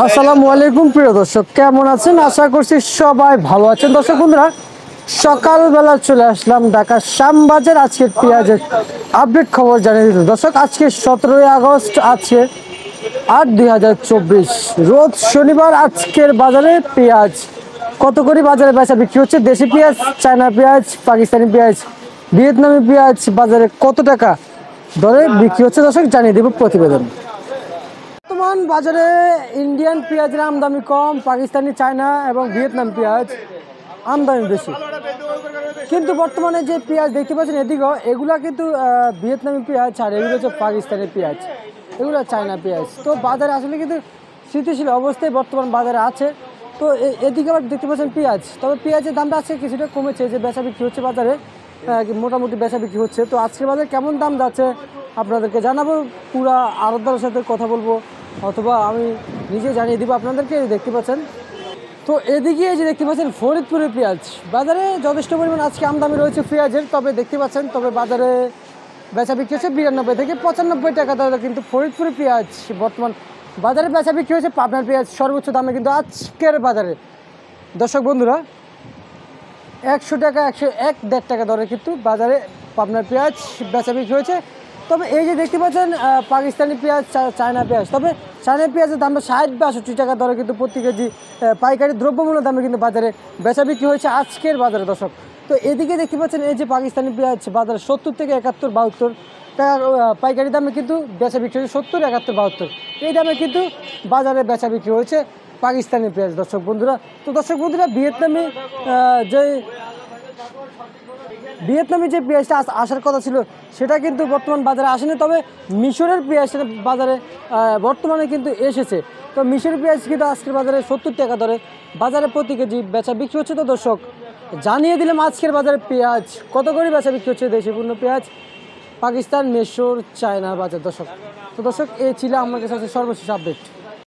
আসসালামু আলাইকুম প্রিয় দর্শক, কেমন আছেন? আশা করছি সবাই ভালো আছেন। দর্শক বন্ধুরা, সকালবেলা চলে আসলাম ঢাকা শ্যামবাজার। আজকের পেঁয়াজের আপডেট খবর জানিয়ে দিতে। দর্শক, আজকে 17ই আগস্ট আছে 8/2024, রোজ শনিবার। আজকের বাজারে পেঁয়াজ কত করে বাজারে বেচা বিক্রি হচ্ছে? দেশি পেঁয়াজ, চায়না পেঁয়াজ, পাকিস্তানি পেঁয়াজ, ভিয়েতনামি পেঁয়াজ বাজারে কত টাকা দরে বিক্রি হচ্ছে দর্শক জানিয়ে দেব প্রতিবেদন। বর্তমান বাজারে ইন্ডিয়ান পেঁয়াজের আমদানি কম, পাকিস্তানি, চায়না এবং ভিয়েতনাম পেঁয়াজ আমদানি বেশি। কিন্তু বর্তমানে যে পেঁয়াজ দেখতে পাচ্ছেন এদিকেও, এগুলা কিন্তু ভিয়েতনামি পেঁয়াজ, আর এগুলো হচ্ছে পাকিস্তানি পেঁয়াজ, এগুলো চায়না পেঁয়াজ। তো বাজারে আসলে কিন্তু স্থিতিশীল অবস্থায় বর্তমান বাজারে আছে। তো এদিকে আবার দেখতে পাচ্ছেন পেঁয়াজ, তবে পেঁয়াজের দামটা আজকে কিছুটা কমেছে, যে বেচা বিক্রি হচ্ছে বাজারে মোটামুটি বেচা বিক্রি হচ্ছে। তো আজকের বাজারে কেমন দাম যাচ্ছে আপনাদেরকে জানাবো, পুরা আড়তদারের সাথে কথা বলবো, অথবা আমি নিজে জানিয়ে দিব আপনাদেরকে। দেখতে পাচ্ছেন, তো এদিকে যে দেখতে পাচ্ছেন ফরিদপুরের পেঁয়াজ বাজারে যথেষ্ট পরিমাণ আজকে আমদানি রয়েছে পেঁয়াজের। তবে দেখতে পাচ্ছেন, তবে বাজারে বেচা বিক্রি হচ্ছে 92 থেকে 95 টাকা দরে। কিন্তু ফরিদপুরের পেঁয়াজ বর্তমান বাজারে বেচা বিক্রি হয়েছে। পাবনার পেঁয়াজ সর্বোচ্চ দামে কিন্তু আজকের বাজারে দর্শক বন্ধুরা 100 টাকা, 101-1.5 টাকা দরে কিন্তু বাজারে পাবনার পেঁয়াজ বেচা বিক্রি হয়েছে। তবে এই যে দেখতে পাচ্ছেন পাকিস্তানি পেঁয়াজ, চায়না পেঁয়াজ, তবে চায়না পেঁয়াজের দামটা 60-62 টাকা দরে কিন্তু প্রতি কেজি পাইকারি দ্রব্যমূল্য দামে কিন্তু বাজারে বেচা বিক্রি হয়েছে আজকের বাজারে দর্শক। তো এদিকে দেখতে পাচ্ছেন এই যে পাকিস্তানি পেঁয়াজ বাজারে 70 থেকে 71-72 টাকা পাইকারি দামে কিন্তু বেচা বিক্রি হয়েছে। 70, 71, 72 এই দামে কিন্তু বাজারে বেচা বিক্রি হয়েছে পাকিস্তানি পেঁয়াজ দর্শক বন্ধুরা। তো দর্শক বন্ধুরা, ভিয়েতনামি যে পেঁয়াজটা আসার কথা ছিল সেটা কিন্তু বর্তমান বাজারে আসেনি। তবে মিশরের পেঁয়াজটা বাজারে বর্তমানে কিন্তু এসেছে। তো মিশরের পেঁয়াজ কিন্তু আজকের বাজারে 70 টাকা দরে বাজারে প্রতি কেজি বেচা বিক্রি হচ্ছে। তো দর্শক, জানিয়ে দিলাম আজকের বাজারে পেঁয়াজ কত করে বেচা বিক্রি হচ্ছে, দেশি পণ্য পেঁয়াজ, পাকিস্তান, মিশর, চায়না বাজার দর্শক। তো দর্শক, এই ছিল আমার কাছে সর্বশেষ আপডেট।